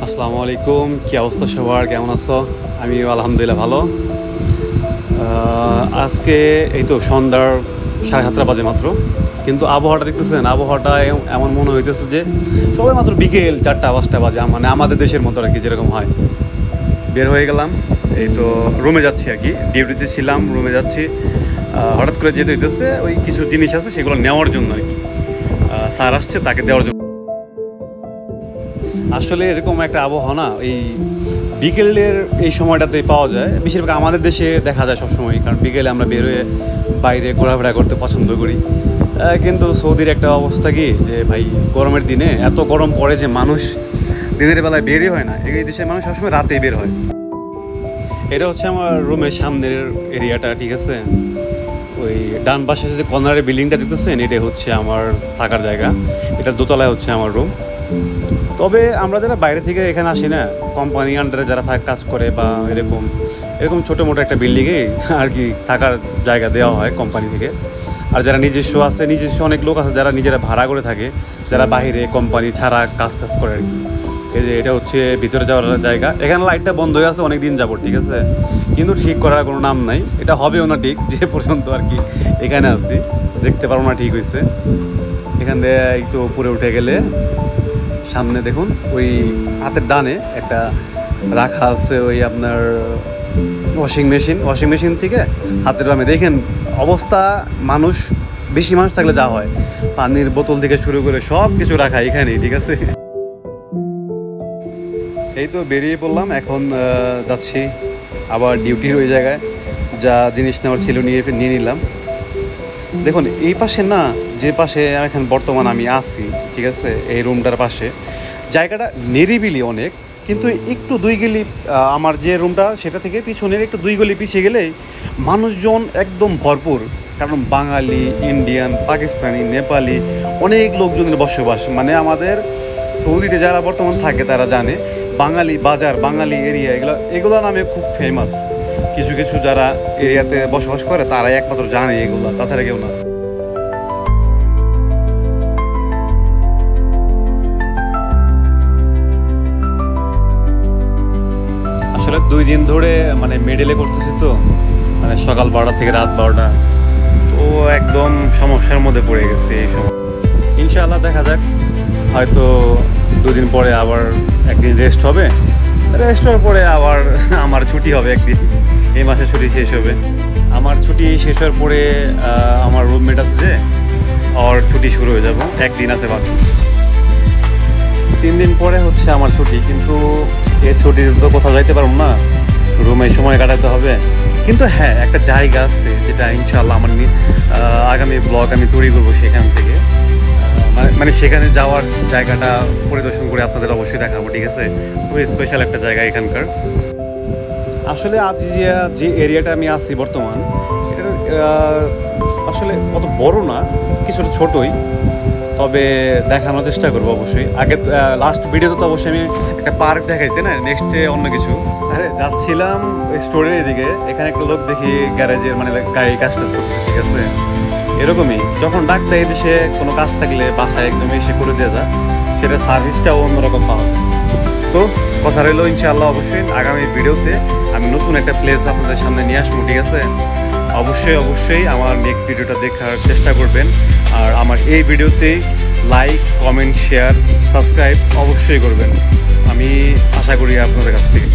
আসসালামু আলাইকুম, কি অবস্থা সবার? কেমন আছো? আমি আলহামদুলিল্লাহ ভালো। আজকে এই তো সন্ধ্যার 7:30 বাজে মাত্র, কিন্তু আবহাওয়াটা দেখতেছেন, আবহাওয়াটা এমন মনে হইতেছে যে সবাই মাত্র বিকেল 4টা-5টা বাজে, মানে আমাদের দেশের মতো আর কি, যেরকম হয়। বের হয়ে গেলাম, এই তো রুমে যাচ্ছি আর কি, ডিউটিতে ছিলাম, রুমে যাচ্ছি। হঠাৎ করে যেতে হইতেছে, ওই কিছু জিনিস আছে সেগুলো নেওয়ার জন্য আর কি। স্যার আসছে, তাকে দেওয়ার জন্য। আসলে এরকম একটা আবহাওয়া না, এই বিকেলের এই সময়টাতেই পাওয়া যায়, বেশিরভাগ আমাদের দেশে দেখা যায় সবসময়, কারণ বিকেলে আমরা বেরোয় বাইরে ঘোরাফেরা করতে পছন্দ করি। কিন্তু সৌদির একটা অবস্থা কি, যে ভাই গরমের দিনে এত গরম পড়ে যে মানুষ দিনের বেলায় বেরই হয় না। এই দেশের মানুষ সবসময় রাতেই বের হয়। এটা হচ্ছে আমার রুমের সামনের এরিয়াটা, ঠিক আছে? ওই ডান পাশে যে কর্নারের বিল্ডিংটা দেখতেছেন, এটা হচ্ছে আমার থাকার জায়গা। এটা দোতলায় হচ্ছে আমার রুম। তবে আমরা যারা বাইরে থেকে এখানে আসি না, কোম্পানি আন্ডারে যারা কাজ করে বা এরকম ছোটো মোটো একটা বিল্ডিংয়ে আর কি থাকার জায়গা দেওয়া হয় কোম্পানি থেকে। আর যারা নিজস্ব আছে, নিজস্ব অনেক লোক আছে যারা নিজেরা ভাড়া করে থাকে, যারা বাইরে কোম্পানি ছাড়া কাজ টাজ করে আর কি। এই যে এটা হচ্ছে ভিতরে যাওয়ার জায়গা। এখানে লাইটটা বন্ধ হয়ে আছে অনেক দিন যাবত, ঠিক আছে, কিন্তু ঠিক করার কোনো নাম নাই। এটা হবেও না ঠিক, যে পর্যন্ত আর কি এখানে আছি, দেখতে পারবো না ঠিক হয়েছে। এখান থেকে একটু উপরে উঠে গেলে সামনে দেখুন, ওই হাতের ডানে একটা রাখা আছে ওই আপনার ওয়াশিং মেশিন থেকে হাতের বামে দেখেন অবস্থা, বেশি মানুষ থাকলে যা হয়, পানির বোতল থেকে শুরু করে সব কিছু রাখা এখানেই, ঠিক আছে। এই তো বেরিয়ে পড়লাম, এখন যাচ্ছি আবার ডিউটির ওই জায়গায়। যা জিনিস নেওয়ার ছিল নিয়ে নিলাম। দেখুন এই পাশে না, যে পাশে এখন বর্তমান আমি আছি, ঠিক আছে, এই রুমটার পাশে জায়গাটা নিরিবিলি অনেক, কিন্তু একটু 2 গলি আমার যে রুমটা সেটা থেকে পিছনের একটু 2 গলি পিছিয়ে গেলেই মানুষজন একদম ভরপুর। কারণ বাঙালি, ইন্ডিয়ান, পাকিস্তানি, নেপালি অনেক লোকজনের বসবাস। মানে আমাদের সৌদিতে যারা বর্তমান থাকে তারা জানে বাঙালি বাজার, বাঙালি এরিয়া, এগুলো নামে খুব ফেমাস। কিছু কিছু যারা এরিয়াতে বসবাস করে তারাই একমাত্র জানে এগুলো, তাছাড়া কেউ না। আসলে 2 দিন ধরে মানে মেডেলে করতেছি তো, মানে সকাল 12টা থেকে রাত 12টা, তো একদম সমস্যার মধ্যে পড়ে গেছে এই সময়। ইনশাআল্লাহ দেখা যাক, হয়তো 2 দিন পরে আবার একদিন রেস্ট হবে, রেস্ট হওয়ার পরে আবার আমার ছুটি হবে একদিন। এই মাসে ছুটি শেষ হবে আমার, ছুটি শেষ হওয়ার পরে আমার রুমমেট আছে যে, ওর ছুটি শুরু হয়ে যাব, একদিন আছে বাকি। 3 দিন পরে হচ্ছে আমার ছুটি, কিন্তু এই ছুটির তো কোথাও যাইতে পারবো না, রুমে সময় কাটাতে হবে। কিন্তু হ্যাঁ, একটা জায়গা আছে যেটা ইনশাআল্লাহ আমার আগামী ব্লগ আমি তৈরি করবো সেখান থেকে, মানে সেখানে যাওয়ার জায়গাটা পরিদর্শন করে আপনাদের অবশ্যই দেখাবো, ঠিক আছে। খুবই স্পেশাল একটা জায়গা এখানকার। আসলে আজ যে এরিয়াটা আমি আছি বর্তমান, এটা আসলে অত বড় না, কিছুটা ছোটই, তবে দেখানোর চেষ্টা করবো অবশ্যই। আগে লাস্ট ভিডিওতে তো অবশ্যই আমি একটা পার্ক দেখাইছি না, নেক্সটে অন্য কিছু। আরে যাচ্ছিলাম ওই স্টোরের এদিকে, এখানে একটা লোক দেখি গ্যারেজের, মানে গাড়ি কাজ টাজ করছে, ঠিক আছে। এরকমই যখন ডাক দেয় দেশে কোনো কাজ থাকলে বাসায় একদম এসে করে দিয়ে যায়, সেটা সার্ভিসটাও অন্যরকম পাওয়া যায়। তো কথা রইল, ইনশাআল্লাহ অবশ্যই আগামী ভিডিওতে আমি নতুন একটা প্লেস আপনাদের সামনে নিয়ে আসবো, ঠিক আছে। অবশ্যই আমার নেক্সট ভিডিওটা দেখার চেষ্টা করবেন। আর আমার এই ভিডিওতে লাইক, কমেন্ট, শেয়ার, সাবস্ক্রাইব অবশ্যই করবেন, আমি আশা করি আপনাদের কাছ থেকে।